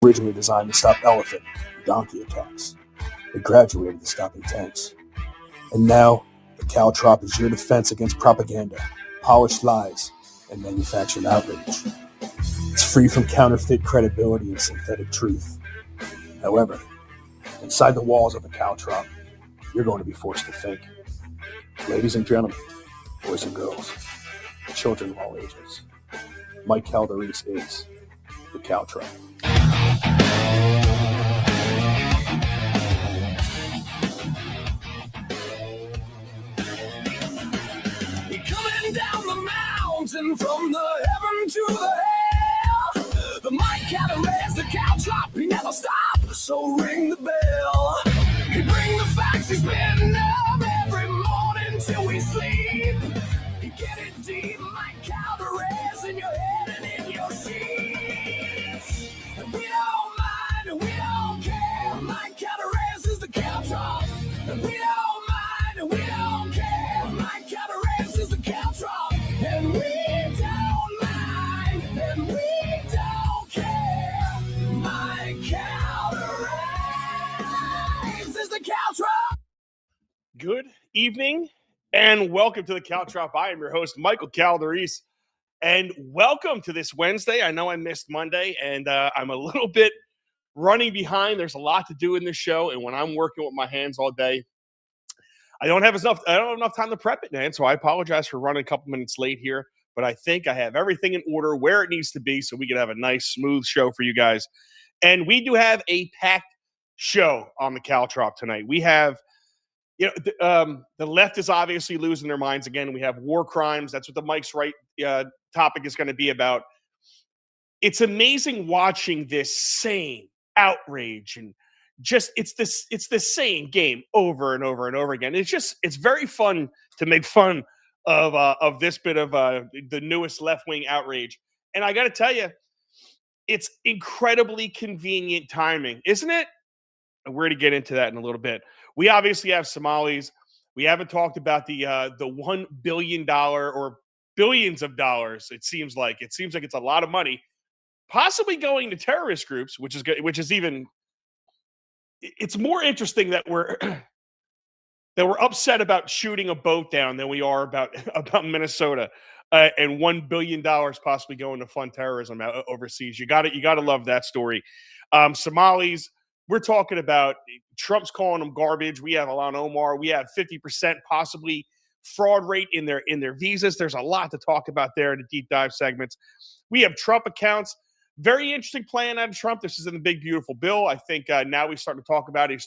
Originally designed to stop elephant and donkey attacks, it graduated to stopping tanks. And now, the Caltrop is your defense against propaganda, polished lies, and manufactured outrage. It's free from counterfeit credibility and synthetic truth. However, inside the walls of a Caltrop, you're going to be forced to think. Ladies and gentlemen, boys and girls, children of all ages, Mike Calderese is the Caltrop. Coming down the mountain from the heaven to the hell, the Mike Calderese, the Caltrop, he never stops, so ring the bell. He bring the facts, he's been up every morning till we sleep. He get it deep, Mike Calderese, in your head and in your sheets. And we don't mind, and we don't care, Mike Calderese is the Caltrop. And we don't mind, and we don't care, Mike Calderese is the Caltrop. And we don't mind, and we don't care, Mike Calderese is the Caltrop. Good evening and welcome to the Caltrop. I am your host, Michael Calderese, and welcome to this Wednesday. I know I missed Monday, and I'm a little bit running behind. There's a lot to do in this show, and when I'm working with my hands all day, I don't have enough time to prep it, man. So I apologize for running a couple minutes late here, but I think I have everything in order where it needs to be so we can have a nice, smooth show for you guys. And we do have a packed show on the Caltrop tonight. We have, the left is obviously losing their minds again. We have war crimes. That's what the Mike's Right topic is going to be about. It's amazing watching this same outrage and just it's the same game over and over and over again. It's very fun to make fun of this bit of the newest left-wing outrage. And I got to tell you, it's incredibly convenient timing, isn't it? And we're going to get into that in a little bit. We obviously have Somalis. We haven't talked about the $1 billion or billions of dollars. It seems like it's a lot of money, possibly going to terrorist groups, which is even. It's more interesting that we're upset about shooting a boat down than we are about Minnesota and $1 billion possibly going to fund terrorism overseas. You got to love that story. Somalis. We're talking about Trump's calling them garbage. We have Ilhan Omar. We have 50% possibly fraud rate in their visas. There's a lot to talk about there in the deep dive segments. We have Trump accounts. Very interesting plan out of Trump. This is in the big, beautiful bill. I think now we start to talk about it.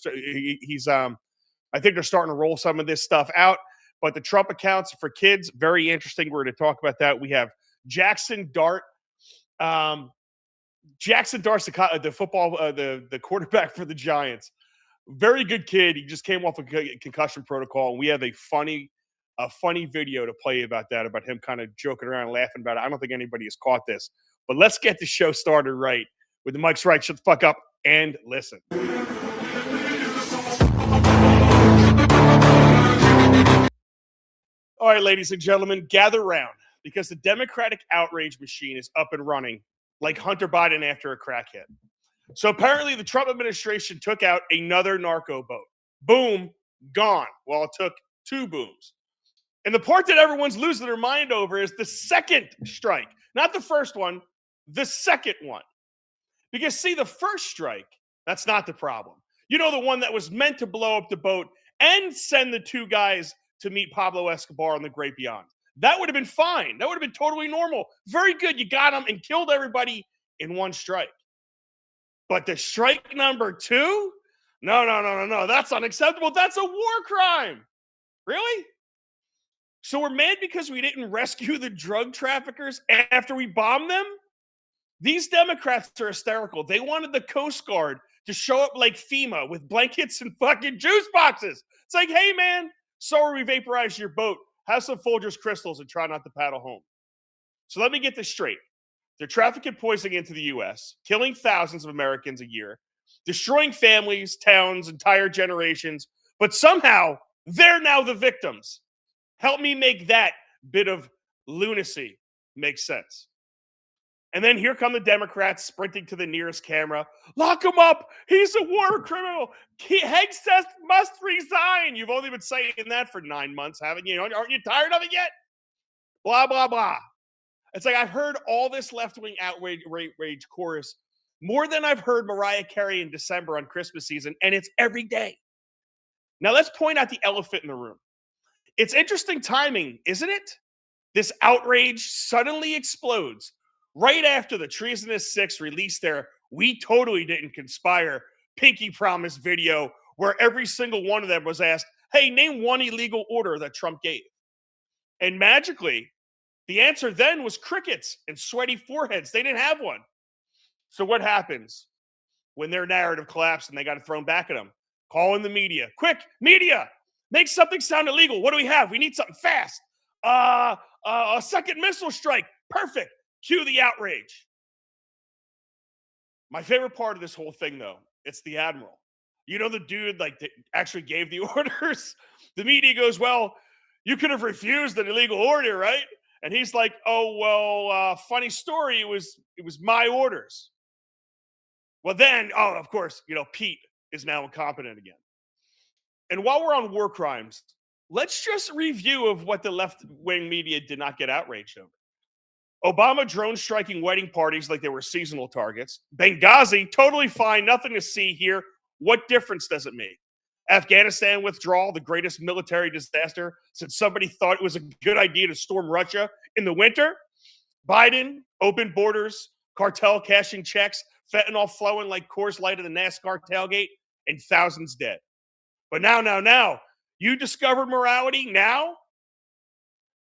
I think they're starting to roll some of this stuff out. But the Trump accounts for kids, very interesting. We're going to talk about that. We have Jackson Dart. Jackson Dart's the quarterback for the Giants. Very good kid. He just came off a concussion protocol. And we have a funny video to play about him kind of joking around and laughing about it. I don't think anybody has caught this. But let's get the show started right with the Mike's Right. Shut the fuck up and listen. All right, ladies and gentlemen, gather round because the Democratic outrage machine is up and running like Hunter Biden after a crack hit. So apparently the Trump administration took out another narco boat. Boom, gone. Well, it took two booms. And the part that everyone's losing their mind over is the second strike. Not the first one, the second one. Because, see, the first strike, that's not the problem. You know, the one that was meant to blow up the boat and send the two guys to meet Pablo Escobar on the Great Beyond. That would have been fine. That would have been totally normal. Very good. You got them and killed everybody in one strike. But the strike number two? No. That's unacceptable. That's a war crime. Really? So we're mad because we didn't rescue the drug traffickers after we bombed them? These Democrats are hysterical. They wanted the Coast Guard to show up like FEMA with blankets and fucking juice boxes. It's like, hey, man, sorry we vaporized your boat. Have some Folgers crystals and try not to paddle home. So let me get this straight. They're trafficking poison into the U.S., killing thousands of Americans a year, destroying families, towns, entire generations, but somehow they're now the victims. Help me make that bit of lunacy make sense. And then here come the Democrats sprinting to the nearest camera. Lock him up. He's a war criminal. Hegseth must resign. You've only been saying that for 9 months, haven't you? Aren't you tired of it yet? Blah, blah, blah. It's like I've heard all this left-wing outrage rage chorus more than I've heard Mariah Carey in December on Christmas season, and it's every day. Now let's point out the elephant in the room. It's interesting timing, isn't it? This outrage suddenly explodes right after the Treasonous Six released their "We Totally Didn't Conspire" pinky promise video, where every single one of them was asked, hey, name one illegal order that Trump gave. And magically, the answer then was crickets and sweaty foreheads. They didn't have one. So what happens when their narrative collapsed and they got it thrown back at them? Call in the media. Quick, media, make something sound illegal. What do we have? We need something fast. A second missile strike. Perfect. Cue the outrage. My favorite part of this whole thing, though, it's the admiral. You know, the dude that actually gave the orders. The media goes, well, you could have refused an illegal order, right? And he's like, oh, well, funny story. It was my orders. Well, then, of course, Pete is now incompetent again. And while we're on war crimes, let's just review of what the left-wing media did not get outraged over. Obama drone striking wedding parties like they were seasonal targets. Benghazi, totally fine, nothing to see here. What difference does it make? Afghanistan withdrawal, the greatest military disaster since somebody thought it was a good idea to storm Russia in the winter. Biden, open borders, cartel cashing checks, fentanyl flowing like Coors Light at the NASCAR tailgate, and thousands dead. But now, you discovered morality now?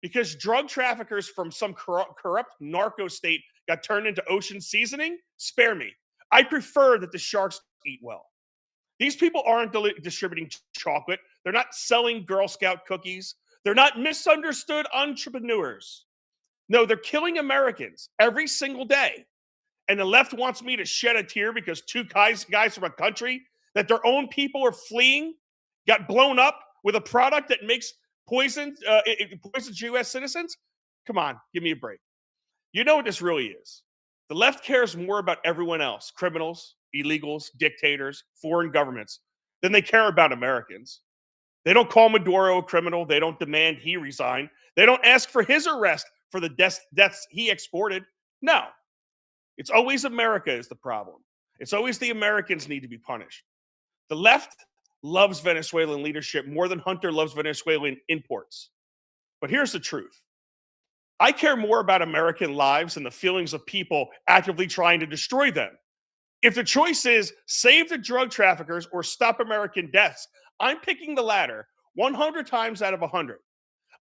Because drug traffickers from some corrupt narco state got turned into ocean seasoning? Spare me. I prefer that the sharks eat well. These people aren't distributing chocolate. They're not selling Girl Scout cookies. They're not misunderstood entrepreneurs. No, they're killing Americans every single day. And the left wants me to shed a tear because two guys from a country that their own people are fleeing got blown up with a product that makes poisons U.S. citizens? Come on, give me a break. You know what this really is. The left cares more about everyone else, criminals, illegals, dictators, foreign governments, than they care about Americans. They don't call Maduro a criminal. They don't demand he resign. They don't ask for his arrest for the deaths he exported. No. It's always America is the problem. It's always the Americans need to be punished. The left loves Venezuelan leadership more than Hunter loves Venezuelan imports. But here's the truth. I care more about American lives and the feelings of people actively trying to destroy them. If the choice is save the drug traffickers or stop American deaths, I'm picking the latter 100 times out of 100.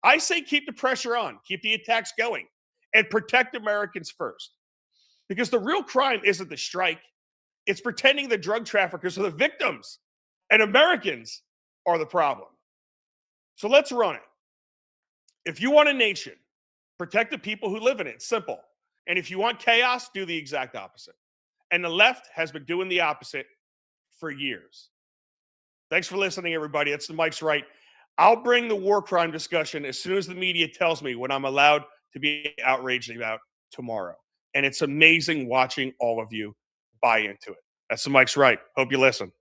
I say keep the pressure on, keep the attacks going, and protect Americans first. Because the real crime isn't the strike. It's pretending the drug traffickers are the victims and Americans are the problem. So let's run it. If you want a nation, protect the people who live in it. Simple. And if you want chaos, do the exact opposite. And the left has been doing the opposite for years. Thanks for listening, everybody. That's the Mike's Right. I'll bring the war crime discussion as soon as the media tells me what I'm allowed to be outraged about tomorrow. And it's amazing watching all of you buy into it. That's the Mike's Right. Hope you listen.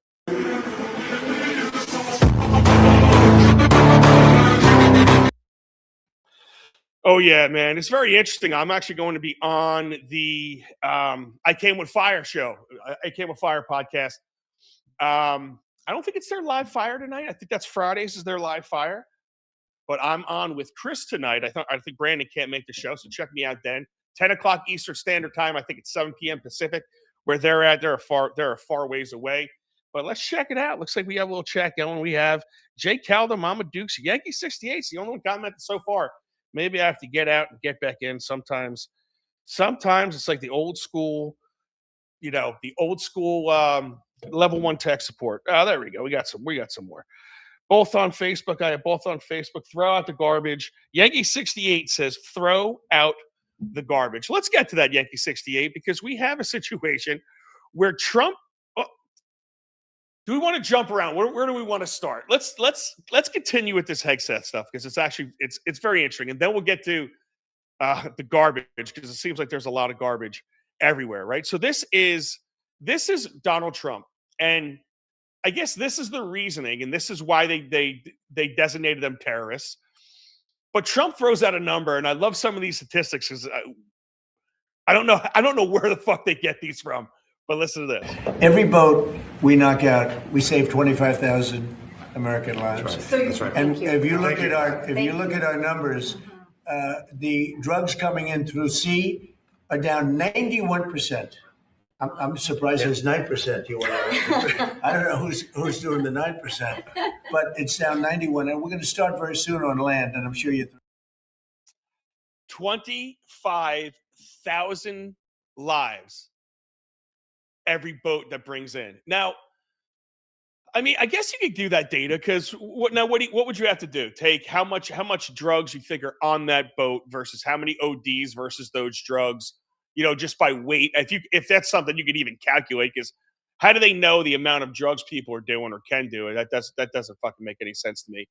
Oh, yeah, man. It's very interesting. I'm actually going to be on the I Came With Fire show. I Came With Fire podcast. I don't think it's their live fire tonight. I think that's Fridays is their live fire. But I'm on with Chris tonight. I think Brandon can't make the show, so check me out then. 10 o'clock Eastern Standard Time. I think it's 7 p.m. Pacific. Where they're at, they're a far ways away. But let's check it out. Looks like we have a little chat going. We have Jake Calder, Mama Dukes, Yankee 68. It's the only one commented so far. Maybe I have to get out and get back in. Sometimes it's like the old school, level 1 tech support. Oh, there we go. We got some more. Both on Facebook. I have both on Facebook. Throw out the garbage. Yankee 68 says throw out the garbage. Let's get to that, Yankee 68, because we have a situation where Trump. Do we want to jump around? Where do we want to start? Let's continue with this Hegseth stuff because it's very interesting, and then we'll get to the garbage because it seems like there's a lot of garbage everywhere, right? So this is Donald Trump, and I guess this is the reasoning, and this is why they designated them terrorists. But Trump throws out a number, and I love some of these statistics because I don't know where the fuck they get these from. But listen to this: every boat we knock out, we save 25,000 American lives. That's right. And if you look at our numbers, the drugs coming in through sea are down 91%. I'm surprised there's 9%. I don't know who's doing the 9%, but it's down 91, and we're going to start very soon on land, and I'm sure you. 25,000 lives every boat that brings in. Now, I mean, I guess you could do that data because what would you have to do? Take how much drugs you figure on that boat versus how many ODs versus those drugs, just by weight. If that's something you could even calculate, because how do they know the amount of drugs people are doing or can do? That doesn't fucking make any sense to me.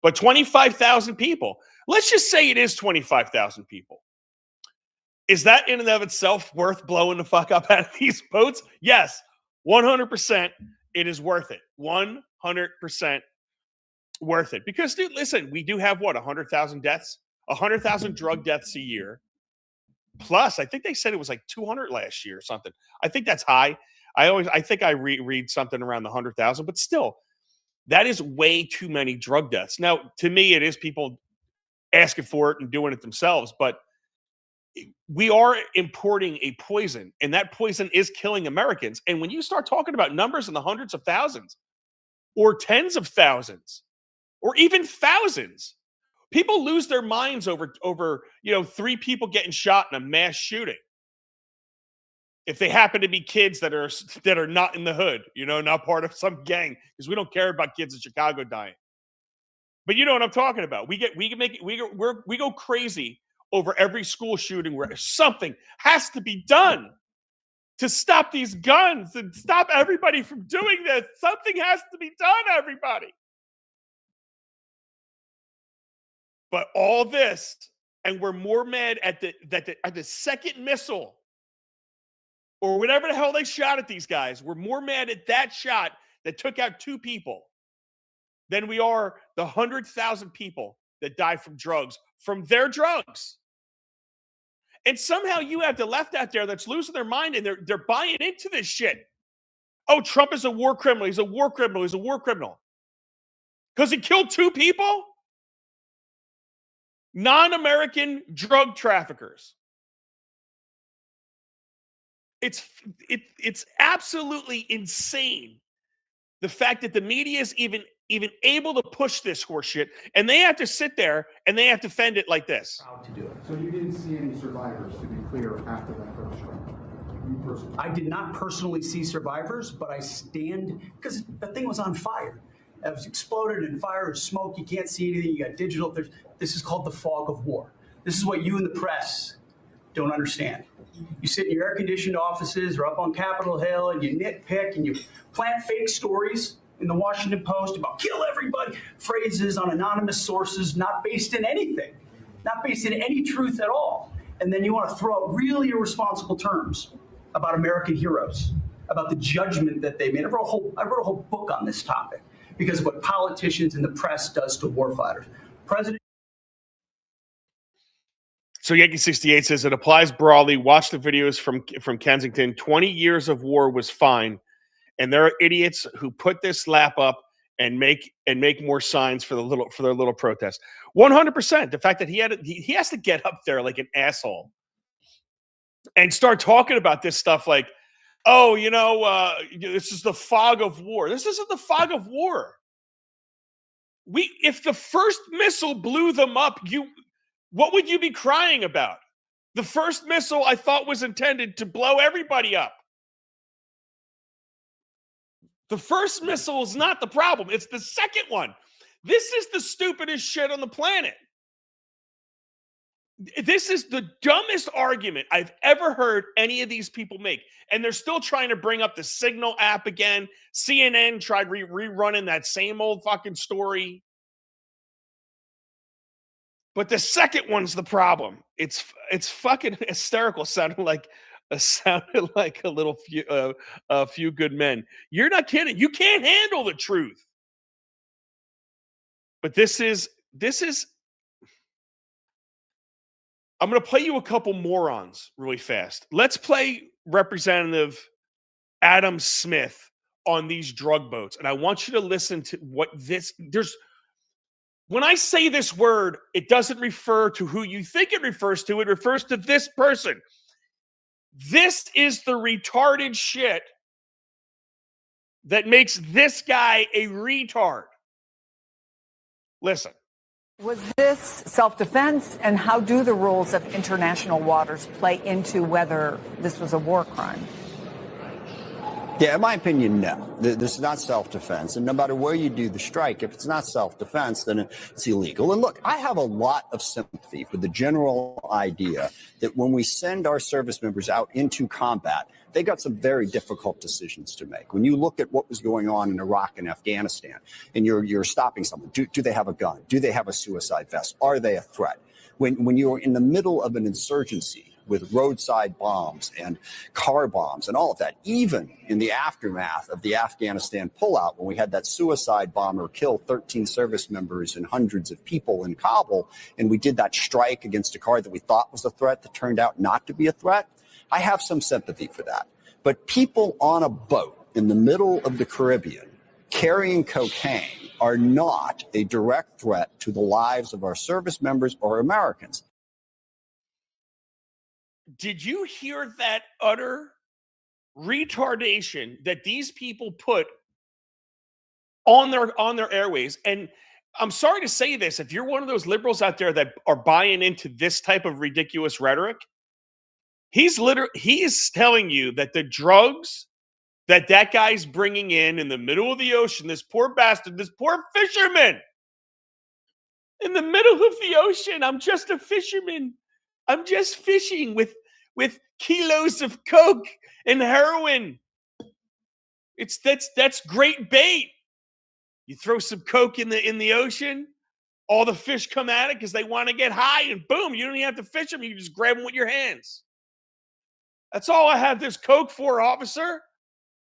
But 25,000 people. Let's just say it is 25,000 people. Is that in and of itself worth blowing the fuck up out of these boats? Yes, 100%. It is worth it. 100% worth it. Because, dude, listen, we do have 100,000 deaths, 100,000 drug deaths a year. Plus, I think they said it was like 200 last year or something. I think that's high. I think I read something around the 100,000, but still, that is way too many drug deaths. Now, to me, it is people asking for it and doing it themselves, but we are importing a poison, and that poison is killing Americans. And when you start talking about numbers in the hundreds of thousands or tens of thousands or even thousands, people lose their minds over 3 people getting shot in a mass shooting. If they happen to be kids that are not in the hood, not part of some gang, because we don't care about kids in Chicago dying. But you know what I'm talking about. We go crazy over every school shooting where something has to be done to stop these guns and stop everybody from doing this. Something has to be done, everybody. But all this, and we're more mad at the second missile or whatever the hell they shot at these guys. We're more mad at that shot that took out 2 people than we are the 100,000 people that die from drugs, from their drugs. And somehow you have the left out there that's losing their mind, and they're buying into this shit. Oh, Trump is a war criminal. He's a war criminal. He's a war criminal. Because he killed 2 people? Non-American drug traffickers. It's absolutely insane. The fact that the media is even able to push this horse shit, and they have to sit there and they have to defend it like this. To do it. So you didn't see any survivors, to be clear, after that first strike? You personally? I did not personally see survivors, but I stand, because the thing was on fire. It was exploded in fire and smoke. You can't see anything. You got digital. This is called the fog of war. This is what you in the press don't understand. You sit in your air-conditioned offices or up on Capitol Hill and you nitpick and you plant fake stories in the Washington Post about kill everybody, phrases on anonymous sources not based in anything, not based in any truth at all. And then you want to throw out really irresponsible terms about American heroes, about the judgment that they made. I wrote a whole book on this topic because of what politicians and the press does to warfighters. So Yankee 68 says it applies broadly. Watch the videos from Kensington. 20 years of war was fine, and there are idiots who put this lap up and make more signs for their little protest. 100%. The fact that he has to get up there like an asshole and start talking about this stuff like, oh, this is the fog of war. This isn't the fog of war. If the first missile blew them up, what would you be crying about? The first missile I thought was intended to blow everybody up. The first missile is not the problem. It's the second one. This is the stupidest shit on the planet. This is the dumbest argument I've ever heard any of these people make. And they're still trying to bring up the Signal app again. CNN tried rerunning that same old fucking story. But the second one's the problem. It's fucking hysterical, sounding like sounded like a few good men. You're not kidding. You can't handle the truth. But this is. I'm going to play you a couple morons really fast. Let's play Representative Adam Smith on these drug boats, and I want you to listen to what this. When I say this word, it doesn't refer to who you think it refers to. It refers to this person. This is the retarded shit that makes this guy a retard. Listen. Was this self-defense, and how do the rules of international waters play into whether this was a war crime? Yeah, in my opinion, no. This is not self-defense. And no matter where you do the strike, if it's not self-defense, then it's illegal. And look, I have a lot of sympathy for the general idea that when we send our service members out into combat, they got some very difficult decisions to make. When you look at what was going on in Iraq and Afghanistan, and you're stopping someone, do they have a gun? Do they have a suicide vest? Are they a threat? When you're in the middle of an insurgency with roadside bombs and car bombs and all of that, even in the aftermath of the Afghanistan pullout, when we had that suicide bomber kill 13 service members and hundreds of people in Kabul, and we did that strike against a car that we thought was a threat that turned out not to be a threat, I have some sympathy for that. But people on a boat in the middle of the Caribbean carrying cocaine are not a direct threat to the lives of our service members or Americans. Did you hear that utter retardation that these people put on their airways? And I'm sorry to say this, if you're one of those liberals out there that are buying into this type of ridiculous rhetoric, he is telling you that the drugs that guy's bringing in the middle of the ocean, this poor bastard, this poor fisherman in the middle of the ocean, I'm just a fisherman. I'm just fishing with kilos of coke and heroin. That's great bait. You throw some coke in the ocean, all the fish come at it because they want to get high, and boom, you don't even have to fish them. You can just grab them with your hands. That's all I have this coke for, officer.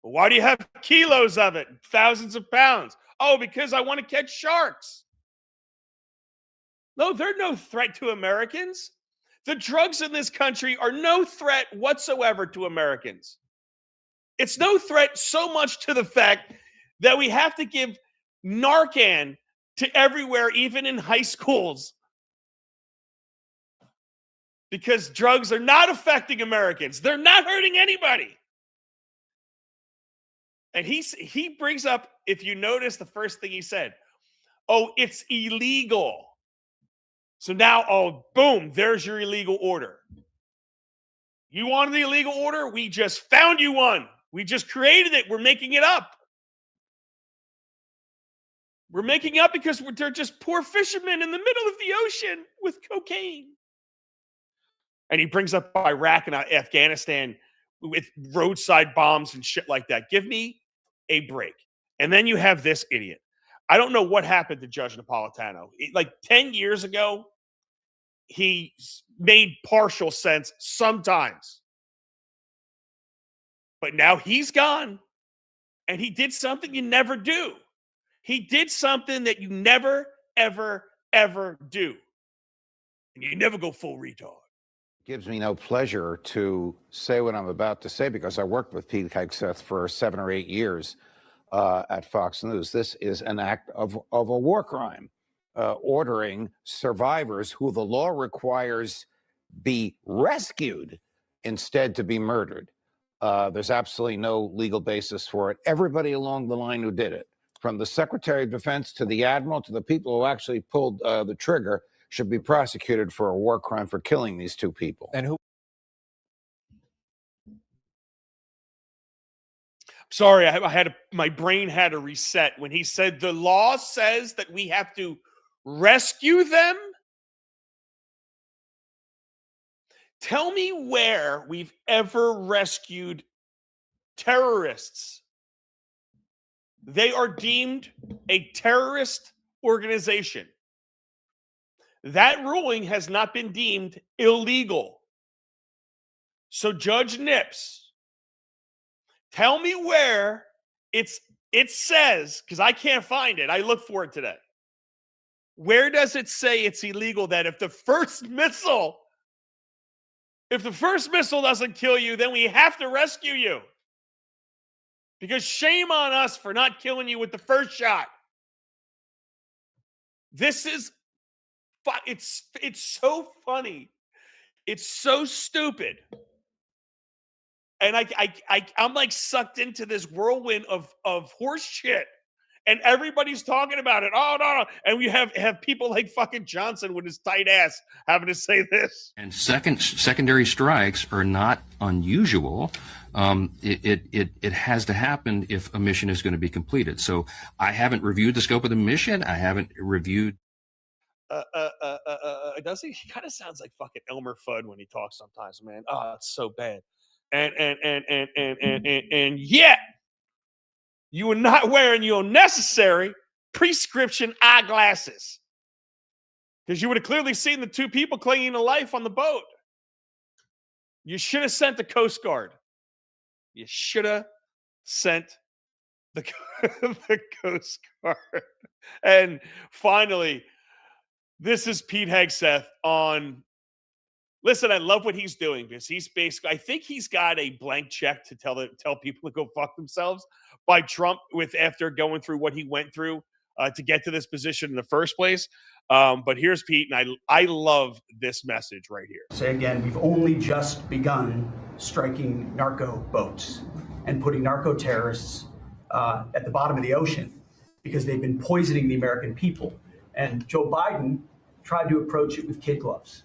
Well, why do you have kilos of it? Thousands of pounds. Oh, because I want to catch sharks. No, they're no threat to Americans. The drugs in this country are no threat whatsoever to Americans. It's no threat so much to the fact that we have to give Narcan to everywhere, even in high schools, because drugs are not affecting Americans. They're not hurting anybody. And he brings up, if you notice, the first thing he said, oh, it's illegal. So now, oh, boom, there's your illegal order. You wanted the illegal order? We just found you one. We just created it. We're making it up. We're making up because they're just poor fishermen in the middle of the ocean with cocaine. And he brings up Iraq and Afghanistan with roadside bombs and shit like that. Give me a break. And then you have this idiot. I don't know what happened to Judge Napolitano. Like 10 years ago, he made partial sense sometimes. But now he's gone. And he did something you never do. He did something that you never, ever, ever do. And you never go full retard. Gives me no pleasure to say what I'm about to say because I worked with Pete Hegseth for 7 or 8 years at Fox News. This is an act of a war crime, ordering survivors who the law requires be rescued instead to be murdered. There's absolutely no legal basis for it. Everybody along the line who did it, from the Secretary of Defense to the Admiral to the people who actually pulled the trigger, should be prosecuted for a war crime for killing these two people. And who? Sorry, my brain had a reset when he said the law says that we have to rescue them. Tell me where we've ever rescued terrorists. They are deemed a terrorist organization. That ruling has not been deemed illegal. So Judge Nips, tell me where it says, because I can't find it. I looked for it today. Where does it say it's illegal that if the first missile doesn't kill you, then we have to rescue you? Because shame on us for not killing you with the first shot. This is, it's so funny. It's so stupid. And I'm like sucked into this whirlwind of horse shit. And everybody's talking about it. Oh, no. And we have people like fucking Johnson with his tight ass having to say this. And secondary strikes are not unusual. It has to happen if a mission is going to be completed. So I haven't reviewed the scope of the mission. I haven't reviewed. Does he? He kind of sounds like fucking Elmer Fudd when he talks sometimes, man. Oh, it's so bad. And yet you are not wearing your necessary prescription eyeglasses, because you would have clearly seen the two people clinging to life on the boat. You should have sent the Coast Guard. You should have sent the Coast Guard. And finally, this is Pete Hegseth on. Listen, I love what he's doing, because he's basically, I think he's got a blank check to tell people to go fuck themselves by Trump after going through what he went through to get to this position in the first place. But here's Pete, and I love this message right here. Say again, we've only just begun striking narco boats and putting narco terrorists at the bottom of the ocean because they've been poisoning the American people. And Joe Biden tried to approach it with kid gloves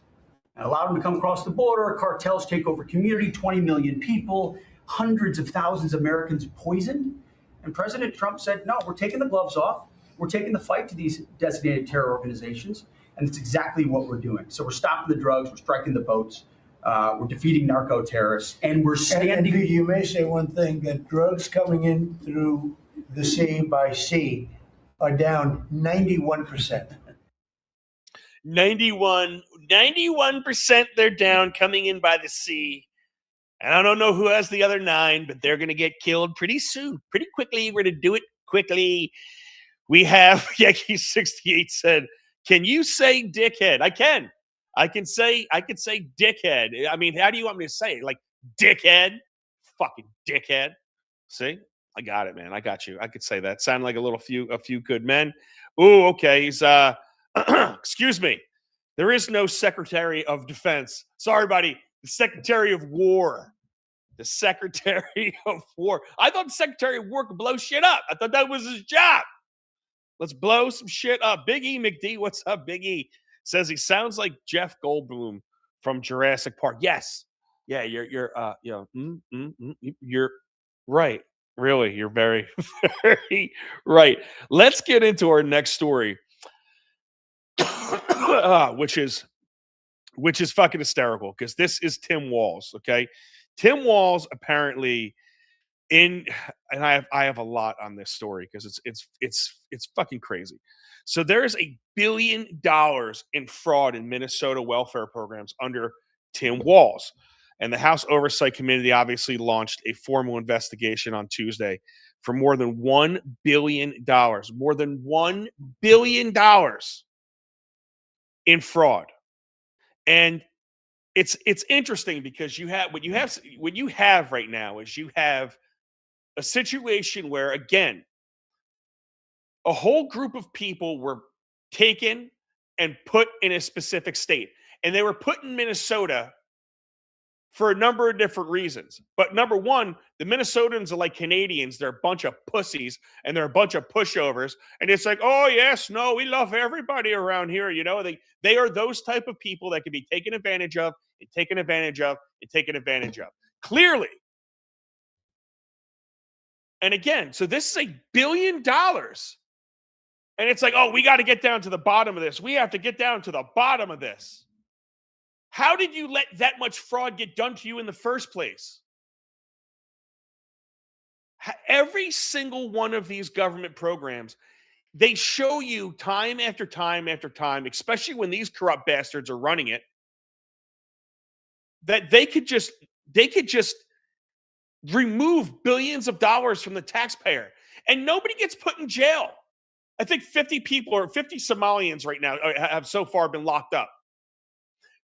and allowed them to come across the border. Cartels take over community, 20 million people, hundreds of thousands of Americans poisoned. And President Trump said, no, we're taking the gloves off. We're taking the fight to these designated terror organizations. And it's exactly what we're doing. So we're stopping the drugs, we're striking the boats, we're defeating narco terrorists, and we're standing. And you may say one thing, that drugs coming in through the sea by sea are down 91%. 91% they're down coming in by the sea. And I don't know who has the other 9, but they're going to get killed pretty soon, pretty quickly. We're going to do it quickly. We have Yankee 68 said, can you say dickhead? I can. I can say dickhead. I mean, how do you want me to say it? Like dickhead? Fucking dickhead. See? I got it, man. I got you. I could say that. Sound like a few good men. Ooh, okay. He's excuse me. There is no Secretary of Defense. Sorry, buddy. The Secretary of War. The Secretary of War. I thought the Secretary of War could blow shit up. I thought that was his job. Let's blow some shit up. Big E McD, what's up, Big E? Says he sounds like Jeff Goldblum from Jurassic Park. Yes. Yeah, you're right. Really, you're very, very right. Let's get into our next story, which is fucking hysterical, because this is Tim Walz. Okay, Tim Walz apparently and I have a lot on this story because it's fucking crazy. So there's $1 billion in fraud in Minnesota welfare programs under Tim Walz. And the House Oversight Committee obviously launched a formal investigation on Tuesday for more than $1 billion. More than $1 billion in fraud. And it's interesting because what you have right now is you have a situation where, again, a whole group of people were taken and put in a specific state. And they were put in Minnesota for a number of different reasons. But number one, the Minnesotans are like Canadians. They're a bunch of pussies and they're a bunch of pushovers. And it's like, oh, yes, no, we love everybody around here. You know, they are those type of people that can be taken advantage of and taken advantage of and taken advantage of. Clearly. And again, so this is $1 billion. And it's like, oh, we got to get down to the bottom of this. We have to get down to the bottom of this. How did you let that much fraud get done to you in the first place? Every single one of these government programs, they show you time after time after time, especially when these corrupt bastards are running it, that they could just they could just remove billions of dollars from the taxpayer and nobody gets put in jail. I think 50 people or 50 Somalians right now have so far been locked up.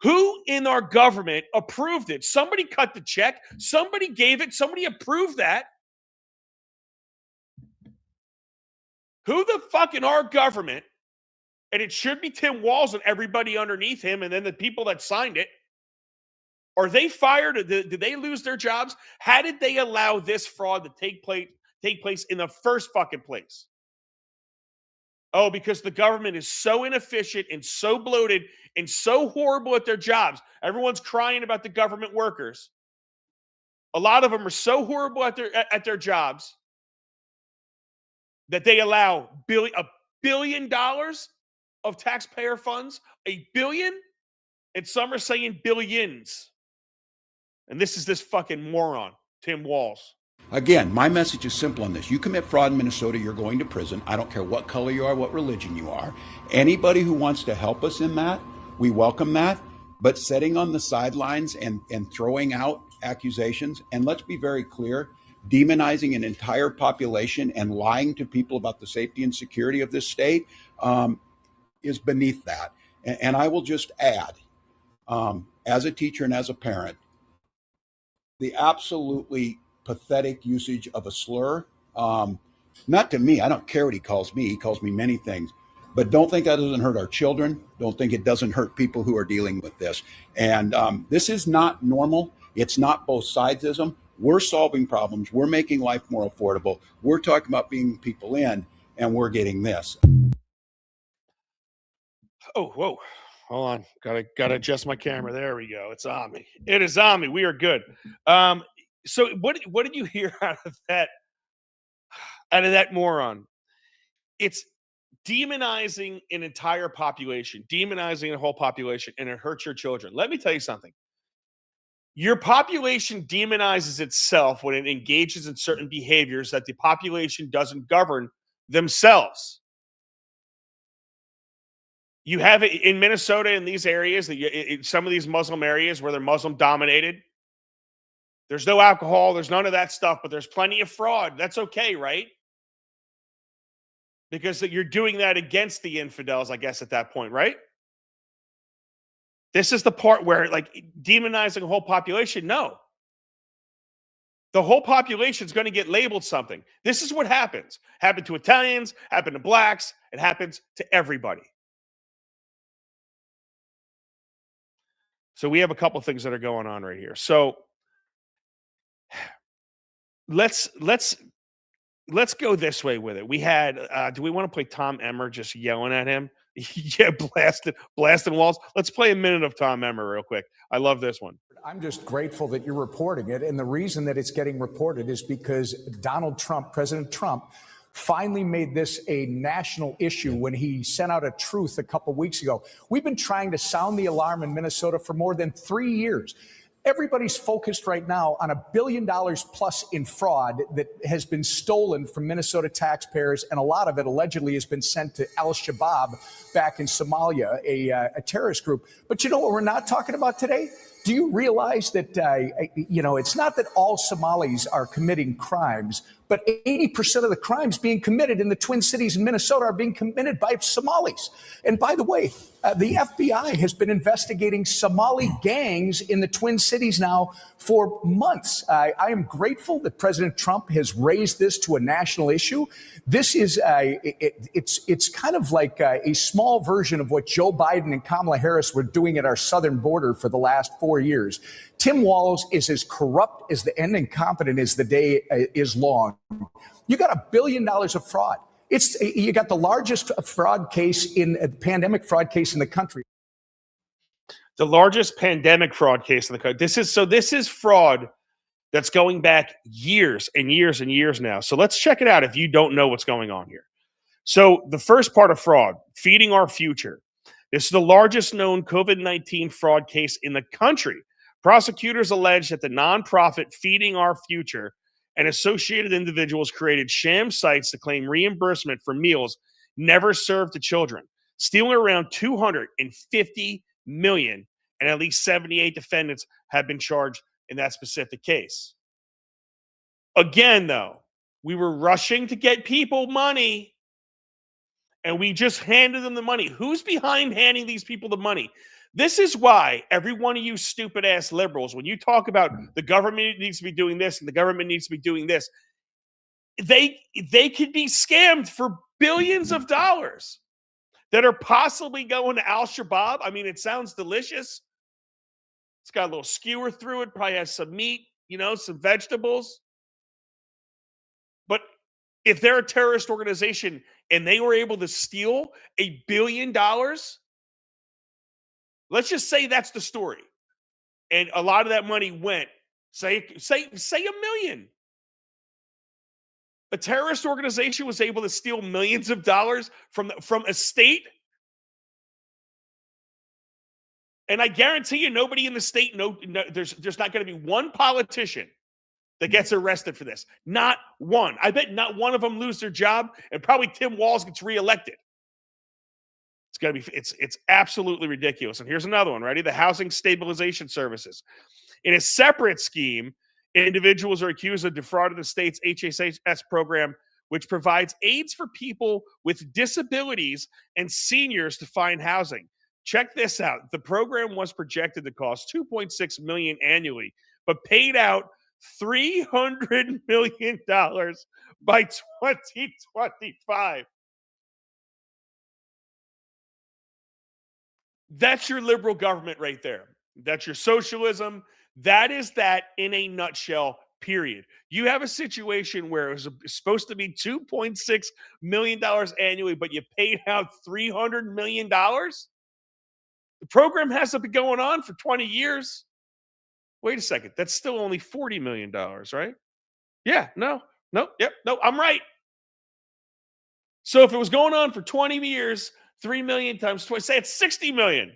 Who in our government approved it? Somebody cut the check. Somebody gave it. Somebody approved that. Who the fuck in our government, and it should be Tim Walz and everybody underneath him and then the people that signed it, are they fired? Did they lose their jobs? How did they allow this fraud to take place in the first fucking place? Oh, because the government is so inefficient and so bloated and so horrible at their jobs. Everyone's crying about the government workers. A lot of them are so horrible at their jobs that they allow $1 billion of taxpayer funds, $1 billion, and some are saying billions. And this is this fucking moron, Tim Walz. Again, my message is simple on this. You commit fraud in Minnesota, you're going to prison. I don't care what color you are, what religion you are. Anybody who wants to help us in that, we welcome that. But sitting on the sidelines and throwing out accusations, and let's be very clear, demonizing an entire population and lying to people about the safety and security of this state is beneath that. And I will just add, as a teacher and as a parent, the absolutely pathetic usage of a slur, not to me, I don't care what he calls me many things, but don't think that doesn't hurt our children. Don't think it doesn't hurt people who are dealing with this. And this is not normal. It's not both sidesism. We're solving problems. We're making life more affordable. We're talking about bringing people in, and we're getting this. Oh, whoa. Hold on. Gotta adjust my camera. There we go. It's on me. It is on me. We are good. So what did you hear out of that moron? It's demonizing an entire population, demonizing a whole population, and it hurts your children. Let me tell you something. Your population demonizes itself when it engages in certain behaviors that the population doesn't govern themselves. You have it in Minnesota, in these areas, some of these Muslim areas where they're Muslim dominated. There's no alcohol, there's none of that stuff, but there's plenty of fraud. That's okay, right? Because you're doing that against the infidels, I guess, at that point, right? This is the part where, like, demonizing a whole population, no. The whole population is going to get labeled something. This is what happens. Happened to Italians, happened to blacks, it happens to everybody. So we have a couple things that are going on right here. So let's go this way with it. We had, do we want to play Tom Emmer just yelling at him? Yeah, blasting walls. Let's play a minute of Tom Emmer real quick. I love this one. I'm just grateful that you're reporting it. And the reason that it's getting reported is because Donald Trump, President Trump, finally made this a national issue when he sent out a truth a couple weeks ago. We've been trying to sound the alarm in Minnesota for more than 3 years. Everybody's focused right now on $1 billion plus in fraud that has been stolen from Minnesota taxpayers, and a lot of it allegedly has been sent to al-Shabaab back in Somalia, a terrorist group. But you know what we're not talking about today? Do you realize that, it's not that all Somalis are committing crimes, but 80% of the crimes being committed in the Twin Cities in Minnesota are being committed by Somalis. And by the way, the FBI has been investigating Somali gangs in the Twin Cities now for months. I am grateful that President Trump has raised this to a national issue. This is it's kind of like a small version of what Joe Biden and Kamala Harris were doing at our southern border for the last 4 years. Tim Walz is as corrupt as and incompetent as the day is long. You got $1 billion of fraud. You got the largest fraud case pandemic fraud case in the country. The largest pandemic fraud case in the country. This is fraud that's going back years and years and years now. So let's check it out if you don't know what's going on here. So the first part of fraud, feeding our future. This is the largest known COVID-19 fraud case in the country. Prosecutors allege that the nonprofit Feeding Our Future and associated individuals created sham sites to claim reimbursement for meals never served to children, stealing around $250 million, and at least 78 defendants have been charged in that specific case. Again, though, we were rushing to get people money, and we just handed them the money. Who's behind handing these people the money? This is why every one of you stupid ass liberals, when you talk about the government needs to be doing this and the government needs to be doing this, they could be scammed for billions of dollars that are possibly going to Al-Shabaab. I mean, it sounds delicious. It's got a little skewer through it, probably has some meat, some vegetables. But if they're a terrorist organization and they were able to steal $1 billion, let's just say that's the story. And a lot of that money went, say $1 million. A terrorist organization was able to steal millions of dollars from a state. And I guarantee you, nobody in the state, there's not going to be one politician that gets arrested for this. Not one. I bet not one of them lose their job, and probably Tim Walz gets reelected. It's got to be. It's absolutely ridiculous. And here's another one. Ready? The Housing Stabilization Services. In a separate scheme, individuals are accused of defrauding the state's HSS program, which provides aids for people with disabilities and seniors to find housing. Check this out. The program was projected to cost $2.6 million annually, but paid out $300 million by 2025. That's your liberal government right there. That's your socialism. That is that in a nutshell, period. You have a situation where it was supposed to be $2.6 million annually, but you paid out $300 million? The program hasn't been going on for 20 years. Wait a second. That's still only $40 million, right? Yeah, no, I'm right. So if it was going on for 20 years, 3 million times 20, say it's $60 million.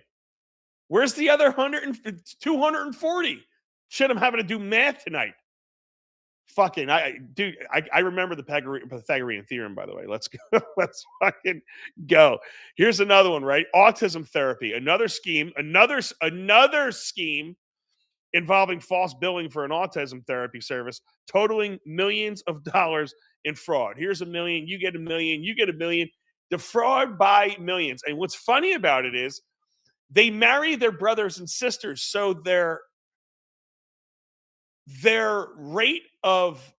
Where's the other 240? Shit, I'm having to do math tonight. Fucking, I remember the Pythagorean theorem, by the way. Let's go. Let's fucking go. Here's another one, right? Autism therapy. Another scheme involving false billing for an autism therapy service, totaling millions of dollars in fraud. Here's $1 million, you get $1 million, you get $1 million. Defraud by millions. And what's funny about it is they marry their brothers and sisters, so their rate of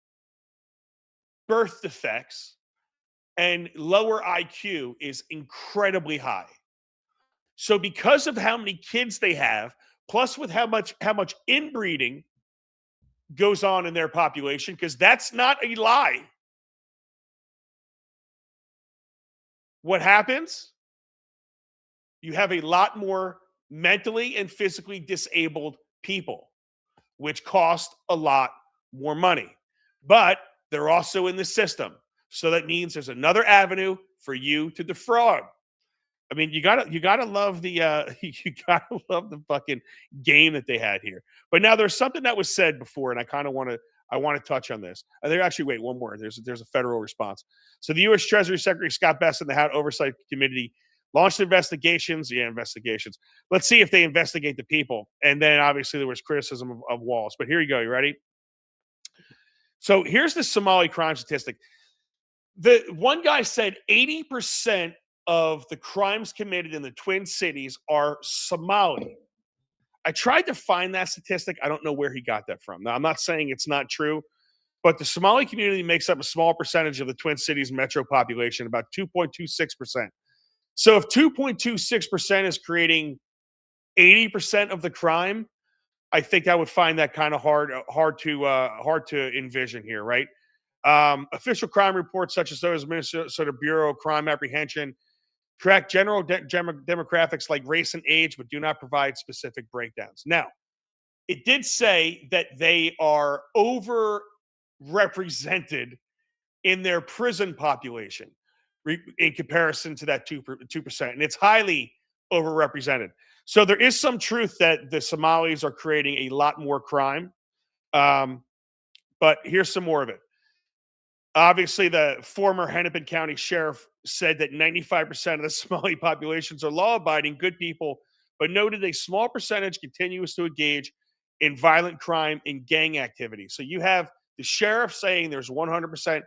birth defects and lower IQ is incredibly high. So because of how many kids they have, plus with how much inbreeding goes on in their population, because that's not a lie. What happens? You have a lot more mentally and physically disabled people, which cost a lot more money. But they're also in the system. So that means there's another avenue for you to defraud. I mean, you gotta love the fucking game that they had here. But now there's something that was said before, and I want to touch on this. Wait, one more. There's a federal response. So the U.S. Treasury Secretary Scott Bessent and the House Oversight Committee launched investigations. Yeah, investigations. Let's see if they investigate the people. And then obviously there was criticism of Walz. But here you go. You ready? So here's the Somali crime statistic. The one guy said 80% of the crimes committed in the Twin Cities are Somali. I tried to find that statistic. I don't know where he got that from. Now, I'm not saying it's not true, but the Somali community makes up a small percentage of the Twin Cities metro population, about 2.26%. So if 2.26% is creating 80% of the crime, I think I would find that kind of hard to envision here, right? Official crime reports such as those of Minnesota Bureau of Crime Apprehension track general demographics like race and age, but do not provide specific breakdowns. Now, it did say that they are overrepresented in their prison population in comparison to that 2%, and it's highly overrepresented. So there is some truth that the Somalis are creating a lot more crime, but here's some more of it. Obviously, the former Hennepin County sheriff said that 95% of the Somali populations are law-abiding, good people, but noted a small percentage continues to engage in violent crime and gang activity. So you have the sheriff saying there's 100%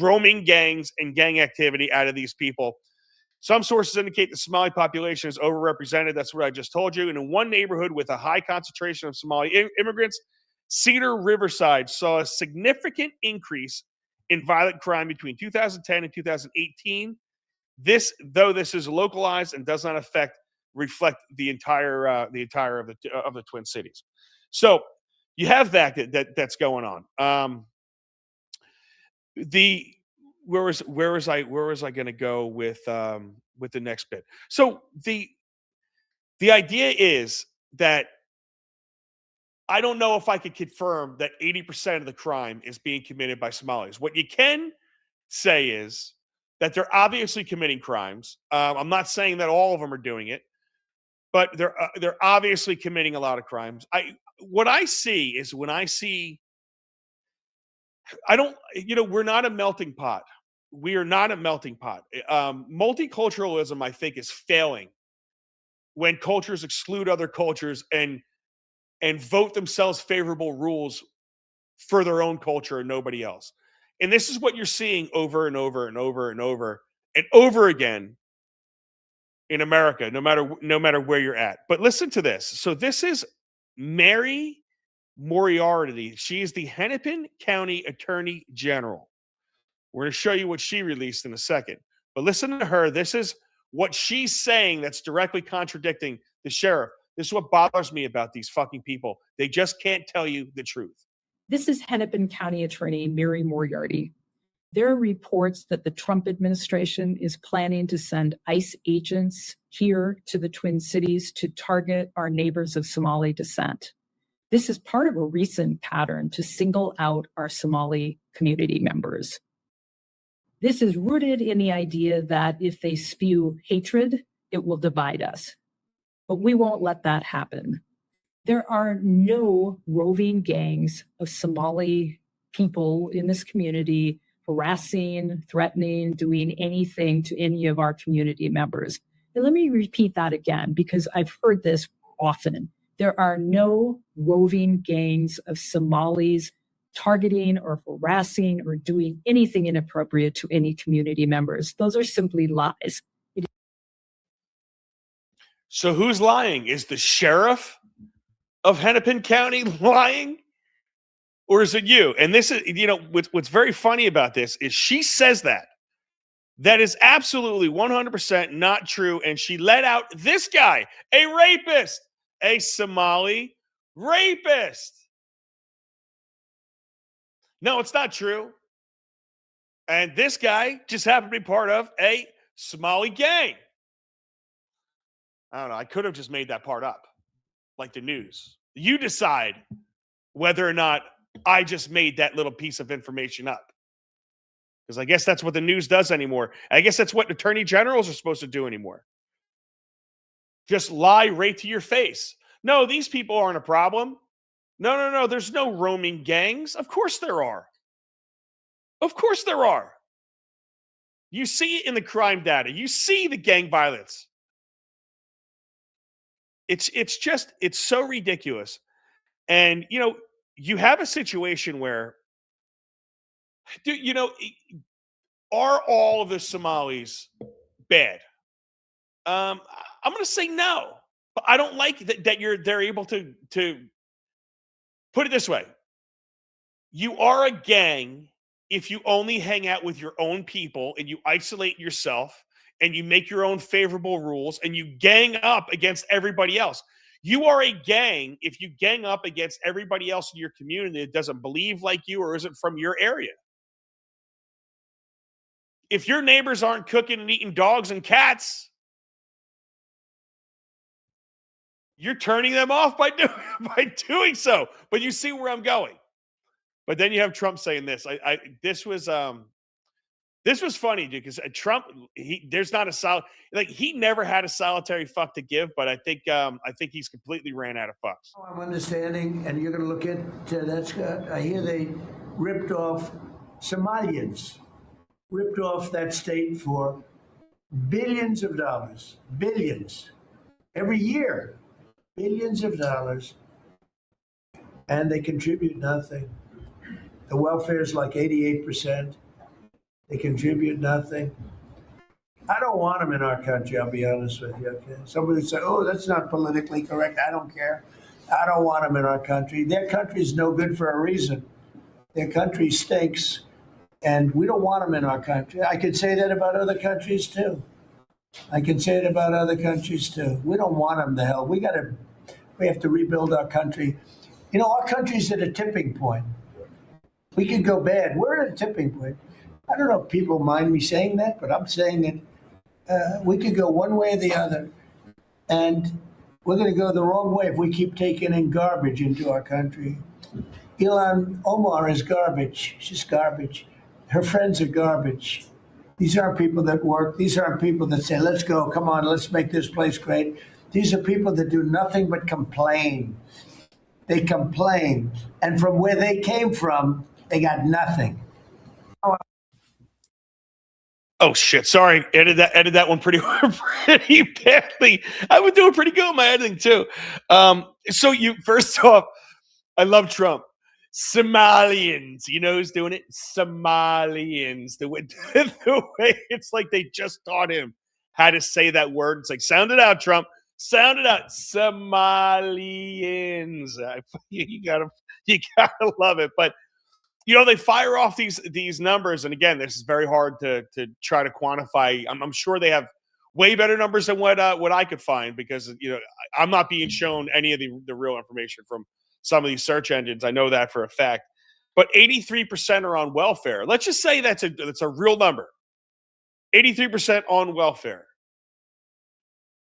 roaming gangs and gang activity out of these people. Some sources indicate the Somali population is overrepresented. That's what I just told you. And in one neighborhood with a high concentration of Somali immigrants, Cedar Riverside saw a significant increase in violent crime between 2010 and 2018. This is localized and does not reflect the entire of the Twin Cities. So you have that's going on. Where was I going to go with the next bit? So the idea is that I don't know if I could confirm that 80% of the crime is being committed by Somalis. What you can say is that they're obviously committing crimes. I'm not saying that all of them are doing it, but they're obviously committing a lot of crimes. We're not a melting pot. We are not a melting pot. Multiculturalism, I think, is failing when cultures exclude other cultures and vote themselves favorable rules for their own culture and nobody else. And this is what you're seeing over and over and over and over and over again in America, no matter where you're at. But listen to this. So this is Mary Moriarty. She is the Hennepin County Attorney General. We're going to show you what she released in a second. But listen to her. This is what she's saying that's directly contradicting the sheriff. This is what bothers me about these fucking people. They just can't tell you the truth. This is Hennepin County Attorney Mary Moriarty. There are reports that the Trump administration is planning to send ICE agents here to the Twin Cities to target our neighbors of Somali descent. This is part of a recent pattern to single out our Somali community members. This is rooted in the idea that if they spew hatred, it will divide us. But we won't let that happen. There are no roving gangs of Somali people in this community harassing, threatening, doing anything to any of our community members. And let me repeat that again, because I've heard this often. There are no roving gangs of Somalis targeting or harassing or doing anything inappropriate to any community members. Those are simply lies. So who's lying? Is the sheriff of Hennepin County lying? Or is it you? And this is, what's very funny about this is she says that. That is absolutely 100% not true. And she let out this guy, a rapist, a Somali rapist. No, it's not true. And this guy just happened to be part of a Somali gang. I don't know. I could have just made that part up, like the news. You decide whether or not I just made that little piece of information up. Because I guess that's what the news does anymore. I guess that's what attorney generals are supposed to do anymore. Just lie right to your face. No, these people aren't a problem. No. There's no roaming gangs. Of course there are. Of course there are. You see it in the crime data. You see the gang violence. It's so ridiculous. And, you have a situation where, are all of the Somalis bad? I'm going to say no. But I don't like that they're able to put it this way. You are a gang if you only hang out with your own people and you isolate yourself and you make your own favorable rules and you gang up against everybody else. You are a gang if you gang up against everybody else in your community that doesn't believe like you or isn't from your area. If your neighbors aren't cooking and eating dogs and cats, you're turning them off by doing so. But you see where I'm going. But then you have Trump saying this. This was funny, dude, because Trump, there's not a solid, he never had a solitary fuck to give, but I think he's completely ran out of fucks. I'm understanding, and you're going to look at I hear they ripped off Somalians, ripped off that state for billions of dollars, billions, every year, billions of dollars. and they contribute nothing. The welfare is like 88%. They contribute nothing. I don't want them in our country, I'll be honest with you. Okay? Somebody say, oh, that's not politically correct. I don't care. I don't want them in our country. Their country is no good for a reason. Their country stinks, and we don't want them in our country. I could say that about other countries, too. I can say it about other countries, too. We don't want them to hell. We have to rebuild our country. You know, our country's at a tipping point. We could go bad. We're at a tipping point. I don't know if people mind me saying that, but I'm saying it. We could go one way or the other, and we're going to go the wrong way if we keep taking in garbage into our country. Ilhan Omar is garbage. She's garbage. Her friends are garbage. These aren't people that work. These aren't people that say, let's go, come on, let's make this place great. These are people that do nothing but complain. They complain. And from where they came from, they got nothing. Oh shit! Sorry, edited that one pretty badly. I was doing pretty good in my editing too. So you first off, I love Trump. Somalians, you know who's doing it? Somalians. The way it's like they just taught him how to say that word. It's like, sound it out, Trump. Sound it out. Somalians. You gotta love it. But you know, they fire off these numbers, and again, this is very hard to try to quantify. I'm sure they have way better numbers than what I could find, because you know, I'm not being shown any of the real information from some of these search engines. I know that for a fact. But 83% are on welfare. Let's just say that's a real number. 83% on welfare.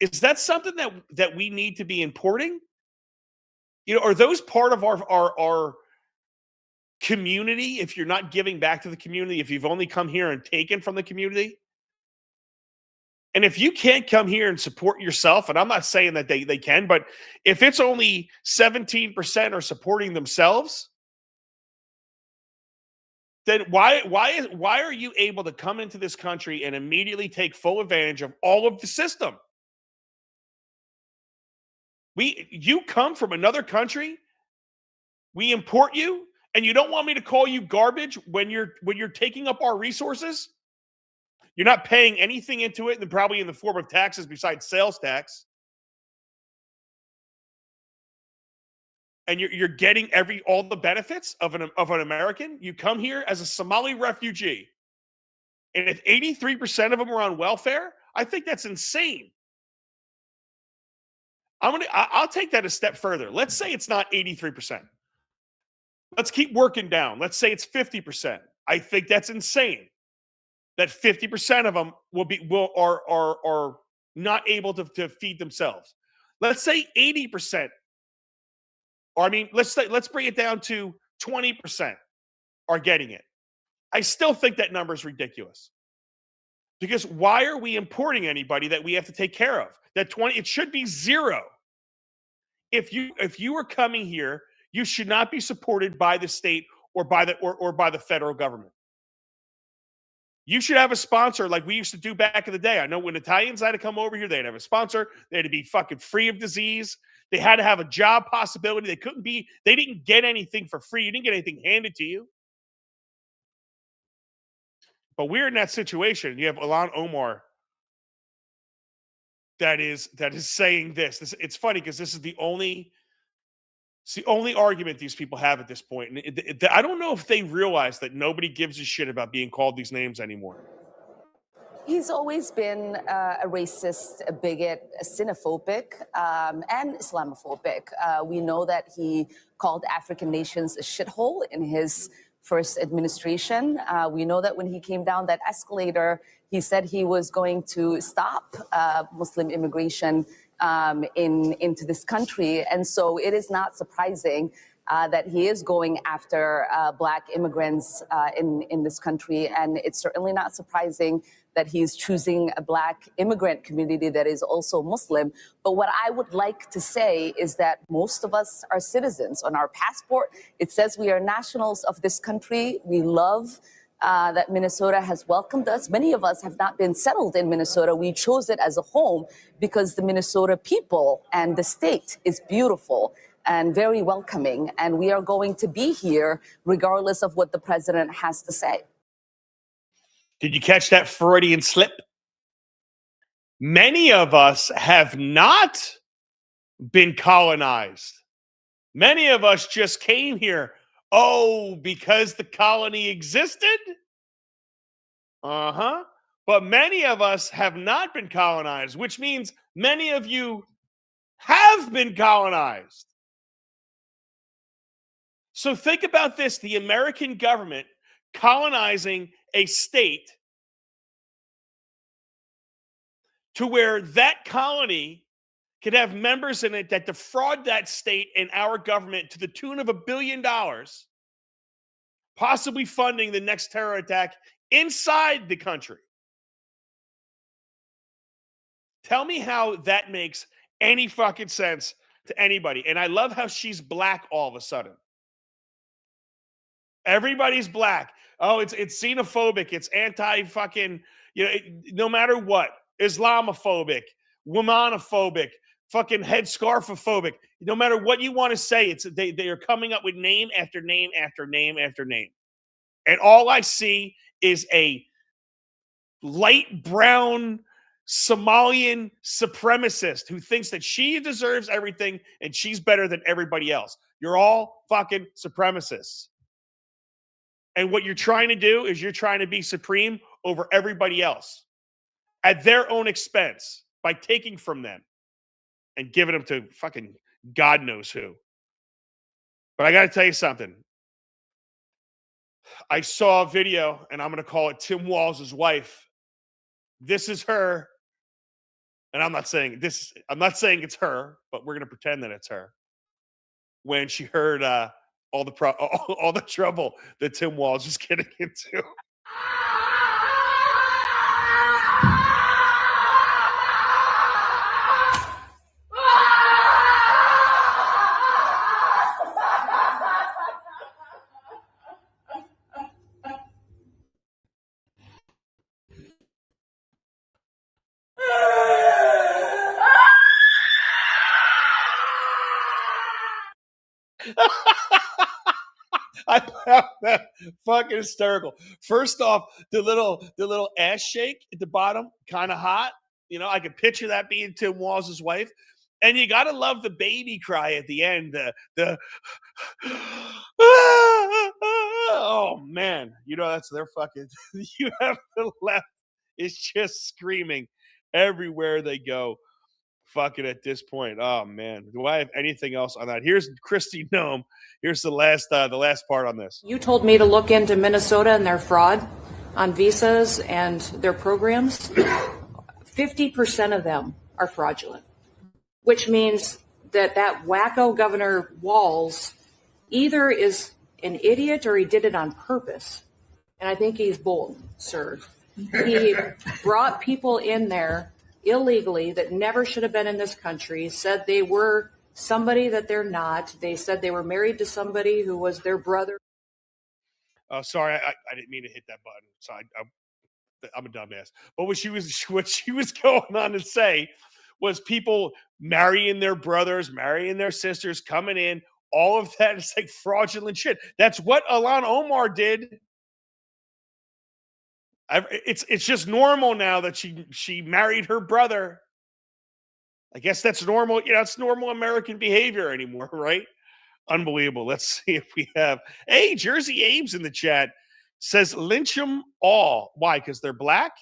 Is that something that we need to be importing? You know, are those part of our community? If you're not giving back to the community, if you've only come here and taken from the community, and if you can't come here and support yourself, and I'm not saying that they can, but if it's only 17% are supporting themselves, then why are you able to come into this country and immediately take full advantage of all of the system? You come from another country, we import you, and you don't want me to call you garbage when you're taking up our resources? You're not paying anything into it, and probably in the form of taxes besides sales tax. And you're getting all the benefits of an American. You come here as a Somali refugee, and if 83% of them are on welfare, I think that's insane. I'll take that a step further. Let's say it's not 83%. Let's keep working down. Let's say it's 50%. I think that's insane. That 50% of them are not able to feed themselves. Let's say 80%. Or I mean, let's bring it down to 20% are getting it. I still think that number is ridiculous. Because why are we importing anybody that we have to take care of? It should be zero. If you are coming here, you should not be supported by the state or by the federal government. You should have a sponsor like we used to do back in the day. I know when Italians had to come over here, they'd have a sponsor. They had to be fucking free of disease. They had to have a job possibility. They didn't get anything for free. You didn't get anything handed to you. But we're in that situation. You have Ilhan Omar that is saying this. It's funny because this is the only argument these people have at this point. And I don't know if they realize that nobody gives a shit about being called these names anymore. He's always been a racist, a bigot, a xenophobic, and Islamophobic. We know that he called African nations a shithole in his first administration. We know that when he came down that escalator, he said he was going to stop Muslim immigration into this country. And so it is not surprising that he is going after Black immigrants in this country. And it's certainly not surprising that he's choosing a Black immigrant community that is also Muslim. But what I would like to say is that most of us are citizens. On our passport, it says we are nationals of this country. We love that Minnesota has welcomed us. Many of us have not been settled in Minnesota. We chose it as a home because the Minnesota people and the state is beautiful. and very welcoming. And we are going to be here regardless of what the president has to say. Did you catch that Freudian slip? Many of us have not been colonized. Many of us just came here, because the colony existed? Uh-huh. But many of us have not been colonized, which means many of you have been colonized. So think about this, the American government colonizing a state to where that colony could have members in it that defraud that state and our government to the tune of $1 billion, possibly funding the next terror attack inside the country. Tell me how that makes any fucking sense to anybody. And I love how she's black all of a sudden. Everybody's black. Oh, it's xenophobic. It's anti-fucking, no matter what. Islamophobic, womanophobic, fucking headscarfophobic. No matter what you want to say, they are coming up with name after name after name after name. And all I see is a light brown Somalian supremacist who thinks that she deserves everything and she's better than everybody else. You're all fucking supremacists. And what you're trying to do is you're trying to be supreme over everybody else at their own expense by taking from them and giving them to fucking God knows who. But I got to tell you something. I saw a video, and I'm going to call it Tim Walz's wife. This is her. And I'm not saying it's her, but we're going to pretend that it's her. When she heard all the trouble that Tim Walz was getting into. I found that fucking hysterical. First off, the little ass shake at the bottom, kind of hot. I could picture that being Tim Walz's wife. And you gotta love the baby cry at the end. The oh man, that's their fucking. You have the left is just screaming everywhere they go. Fucking at this point. Oh man, do I have anything else on that? Here's Christy Nome. Here's the last part on this. You told me to look into Minnesota and their fraud on visas and their programs. 50% of them are fraudulent, which means that wacko Governor Walz either is an idiot or he did it on purpose. And I think he's bold, sir. He brought people in there illegally that never should have been in this country, said they were somebody that they're not. They said they were married to somebody who was their brother. Oh, sorry, I didn't mean to hit that button. So I'm a dumbass. But what she was going on to say was people marrying their brothers, marrying their sisters, coming in. All of that is like fraudulent shit. That's what Ilhan Omar did. It's just normal now that she married her brother. I guess that's normal. It's normal American behavior anymore, right? Unbelievable. Let's see if we have. Hey, Jersey Abe's in the chat. Says lynch them all. Why? Because they're black?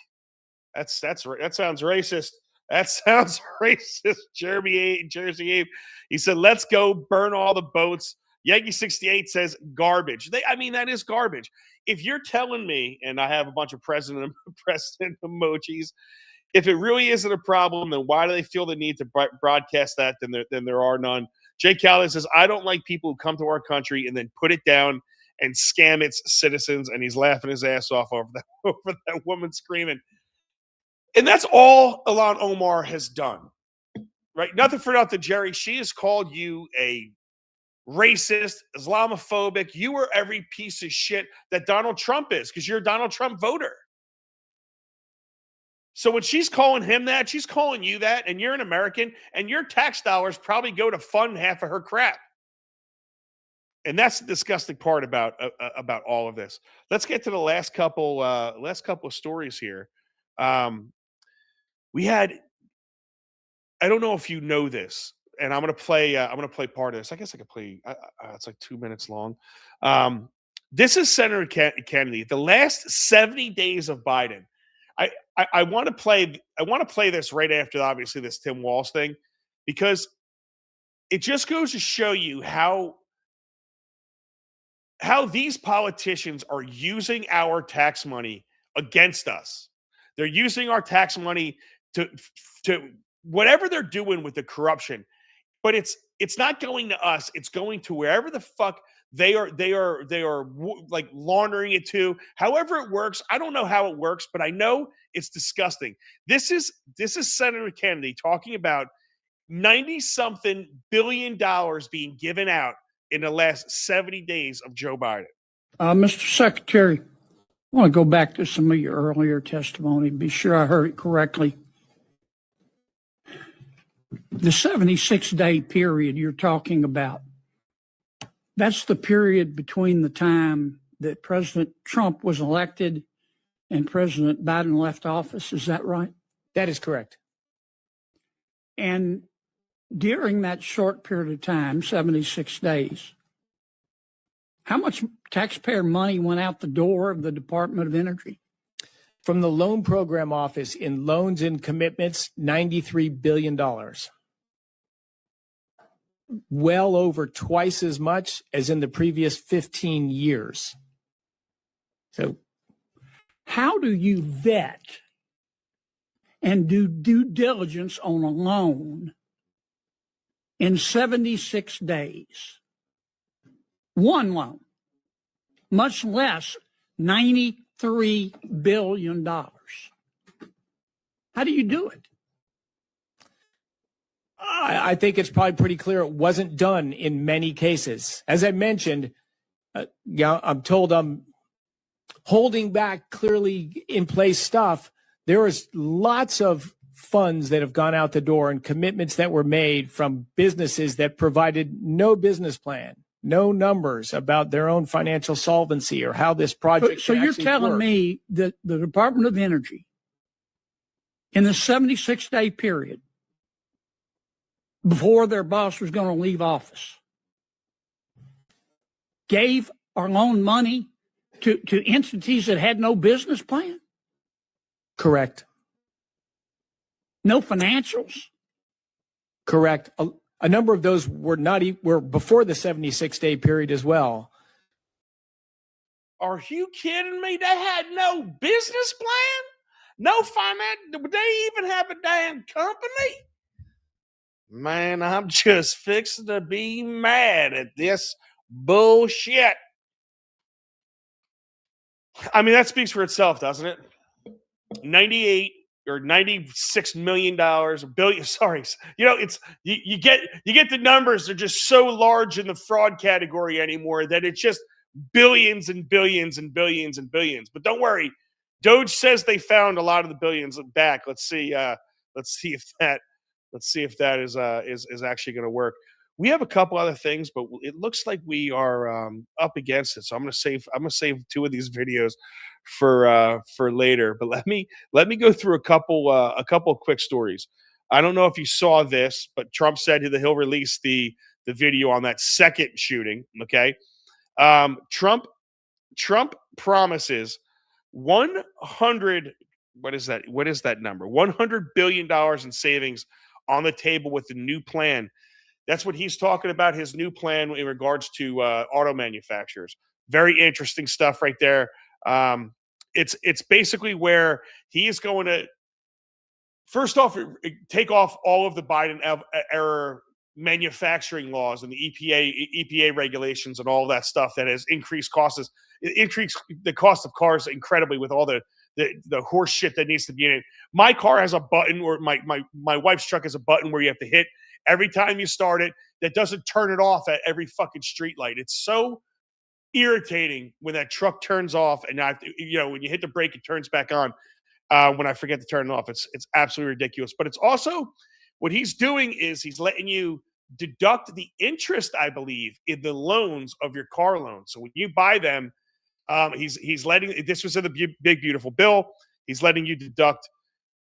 That sounds racist. That sounds racist. Jersey Abe. He said, let's go burn all the boats. Yankee 68 says garbage. That is garbage. If you're telling me, and I have a bunch of president emojis, if it really isn't a problem, then why do they feel the need to broadcast that? Then there are none. Jay Callan says, I don't like people who come to our country and then put it down and scam its citizens. And he's laughing his ass off over that woman screaming. And that's all Ilhan Omar has done, right? Nothing for nothing, Jerry. She has called you a racist, Islamophobic. You are every piece of shit that Donald Trump is because you're a Donald Trump voter. So when she's calling him that, she's calling you that, and you're an American, and your tax dollars probably go to fund half of her crap. And that's the disgusting part about all of this. Let's get to the last couple of stories here. We had, I don't know if you know this, and I'm gonna play part of this. I guess I could play. It's like 2 minutes long. This is Senator Kennedy. The last 70 days of Biden. I want to play this right after, obviously, this Tim Walz thing, because it just goes to show you how these politicians are using our tax money against us. They're using our tax money to whatever they're doing with the corruption, but it's not going to us. It's going to wherever the fuck they are like laundering it to. However it works, I don't know how it works, but I know it's disgusting. This is Senator Kennedy talking about $90-something billion being given out in the last 70 days of Joe Biden. Mr. Secretary, I want to go back to some of your earlier testimony, be sure I heard it correctly. The 76-day period you're talking about, that's the period between the time that President Trump was elected and President Biden left office. Is that right? That is correct. And during that short period of time, 76 days, how much taxpayer money went out the door of the Department of Energy? From the Loan Program Office in loans and commitments, $93 billion. Well over twice as much as in the previous 15 years. So how do you vet and do due diligence on a loan in 76 days? One loan, much less $93 billion. How do you do it? I think it's probably pretty clear it wasn't done in many cases. As I mentioned, I'm told I'm holding back clearly in place stuff. There is lots of funds that have gone out the door and commitments that were made from businesses that provided no business plan, no numbers about their own financial solvency or how this project. So you're telling me that the Department of Energy, in the 76-day period before their boss was going to leave office, gave or loaned money to entities that had no business plan? Correct. No financials? Correct. A number of those were were before the 76-day period as well. Are you kidding me? They had no business plan? No finance? Would they even have a damn company? Man, I'm just fixing to be mad at this bullshit. I mean, that speaks for itself, doesn't it? 98 or $96 million, billion. Sorry, it's you get the numbers. They're just so large in the fraud category anymore that it's just billions and billions and billions and billions. But don't worry, Doge says they found a lot of the billions back. Let's see if that is actually going to work. We have a couple other things, but it looks like we are up against it. So I'm gonna save two of these videos for later. But let me go through a couple of quick stories. I don't know if you saw this, but Trump said that he'll release the video on that second shooting. Okay, Trump promises 100. What is that? What is that number? $100 billion in savings on the table with the new plan. That's what he's talking about, his new plan in regards to auto manufacturers. Very interesting stuff right there. It's basically where he is going to, first off, take off all of the Biden era manufacturing laws and the EPA regulations and all that stuff that has increased the cost of cars incredibly with all the horse shit that needs to be in it. My car has a button, or my wife's truck has a button where you have to hit every time you start it. That doesn't turn it off at every fucking street light. It's so irritating when that truck turns off and when you hit the brake, it turns back on. When I forget to turn it off, it's absolutely ridiculous. But it's also what he's doing is he's letting you deduct the interest, I believe, in the loans of your car loans. So when you buy them, he's letting, this was in the big beautiful bill. He's letting you deduct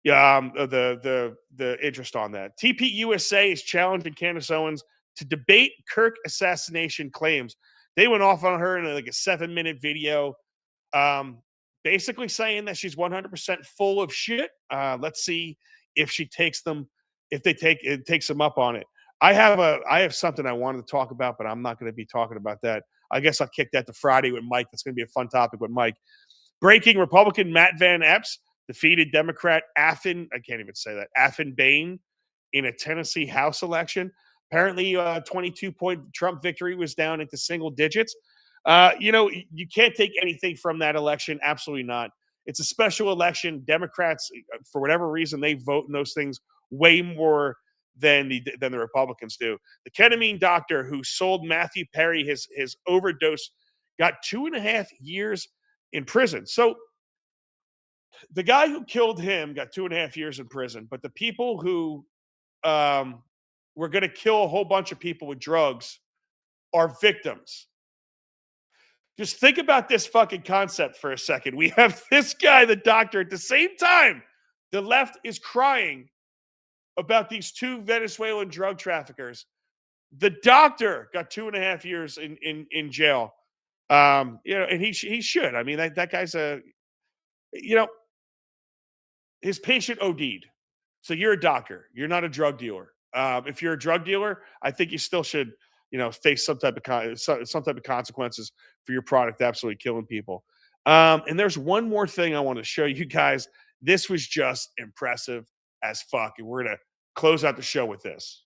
the interest on that. TPUSA is challenging Candace Owens to debate Kirk assassination claims. They went off on her in like a 7-minute video, basically saying that she's 100% full of shit. Let's see if she takes them, if they takes them up on it. I have something I wanted to talk about, but I'm not going to be talking about that. I guess I'll kick that to Friday with Mike. That's going to be a fun topic with Mike. Breaking: Republican Matt Van Epps defeated Democrat Affin Bain in a Tennessee House election. Apparently, 22-point Trump victory was down into single digits. You can't take anything from that election. Absolutely not. It's a special election. Democrats, for whatever reason, they vote in those things way more than the Republicans do. The ketamine doctor who sold Matthew Perry his overdose got 2.5 years in prison. So the guy who killed him got 2.5 years in prison, but the people who were going to kill a whole bunch of people with drugs are victims. Just think about this fucking concept for a second. We have this guy, the doctor, at the same time, the left is crying about these 2 Venezuelan drug traffickers. The doctor got 2.5 years in jail. And he should. I mean, that guy's his patient OD'd. So you're a doctor. You're not a drug dealer. If you're a drug dealer, I think you still should, face some type of consequences for your product absolutely killing people. And there's one more thing I want to show you guys. This was just impressive as fuck. And we're going to close out the show with this.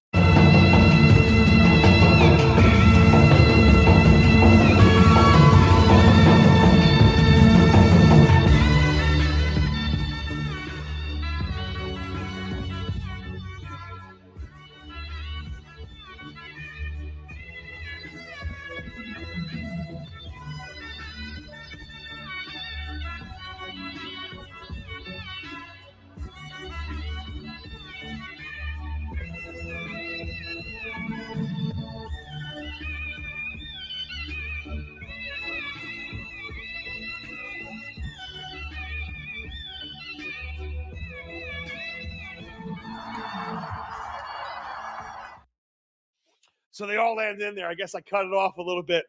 So they all landed in there. I guess I cut it off a little bit.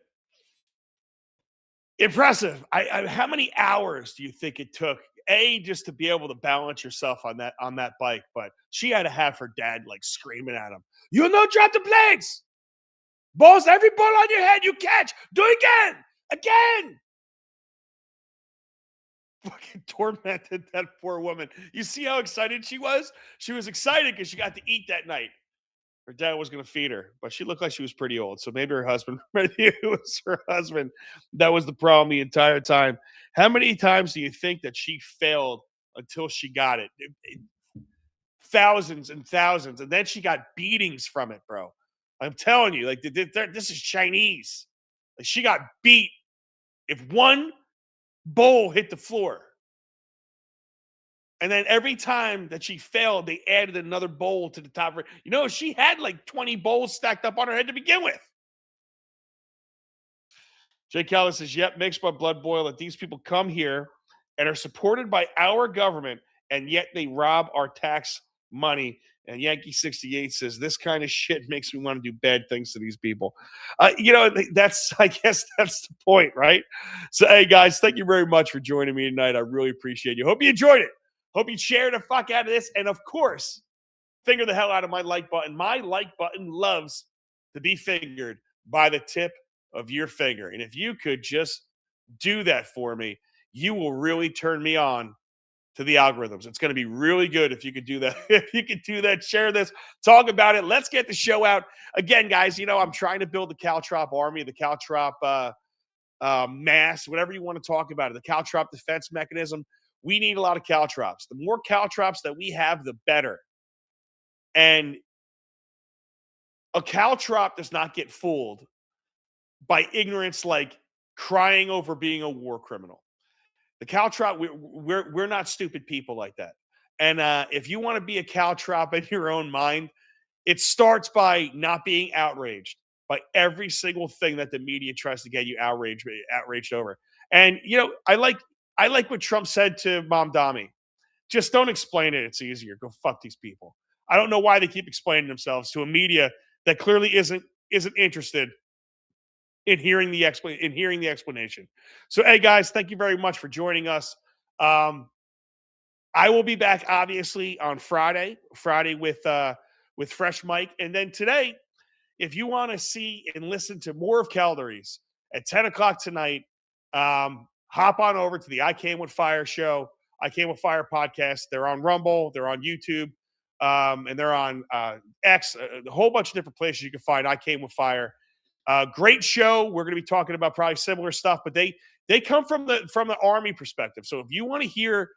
Impressive. How many hours do you think it took, just to be able to balance yourself on that bike? But she had to have her dad like screaming at him, "You know, drop the blades, boss! Every ball on your head you catch, do it again." Fucking tormented that poor woman. You see how excited she was? She was excited because she got to eat that night. Her dad was going to feed her, but she looked like she was pretty old. So maybe it was her husband that was the problem the entire time. How many times do you think that she failed until she got it? Thousands and thousands. And then she got beatings from it, bro. I'm telling you, like, this is Chinese. Like, she got beat if one bowl hit the floor. And then every time that she failed, they added another bowl to the top of her. She had like 20 bowls stacked up on her head to begin with. Jay Keller says, yep, makes my blood boil that these people come here and are supported by our government, and yet they rob our tax money. And Yankee 68 says, this kind of shit makes me want to do bad things to these people. I guess that's the point, right? So, hey, guys, thank you very much for joining me tonight. I really appreciate you. Hope you enjoyed it. Hope you share the fuck out of this. And, of course, finger the hell out of my like button. My like button loves to be fingered by the tip of your finger. And if you could just do that for me, you will really turn me on to the algorithms. It's going to be really good if you could do that. If you could do that, share this, talk about it. Let's get the show out. Again, guys, I'm trying to build the Caltrop army, the Caltrop mass, whatever you want to talk about it, the Caltrop defense mechanism. We need a lot of Caltrops. The more Caltrops that we have, the better. And a Caltrop does not get fooled by ignorance like crying over being a war criminal. The Caltrop, we're not stupid people like that. And if you want to be a Caltrop in your own mind, It starts by not being outraged by every single thing that the media tries to get you outraged over. And I like what Trump said to Mom Dami. Just don't explain it. It's easier. Go fuck these people. I don't know why they keep explaining themselves to a media that clearly isn't interested in hearing the explanation. So, hey guys, thank you very much for joining us. I will be back obviously on Friday with Fresh Mike, and then today, if you want to see and listen to more of Calderese at 10 o'clock tonight, hop on over to the I Came With Fire show. I Came With Fire podcast. They're on Rumble. They're on YouTube. And they're on X, a whole bunch of different places you can find I Came With Fire. Great show. We're going to be talking about probably similar stuff, but they come from the Army perspective. So if you want to hear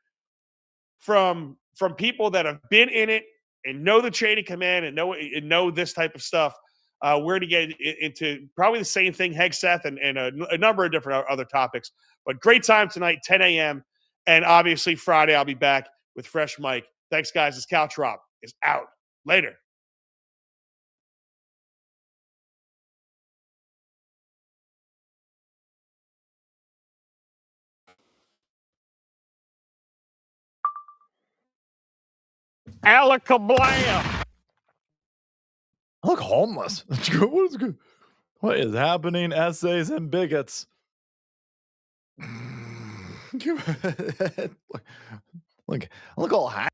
from people that have been in it and know the chain of command and know this type of stuff, we're going to get into probably the same thing, Hegseth, and a number of different other topics. But great time tonight, 10 a.m. And obviously Friday, I'll be back with Fresh Mike. Thanks, guys. This Caltrop is out. Later. Alakablam! I look homeless. What is happening, essays and bigots? Look all happy.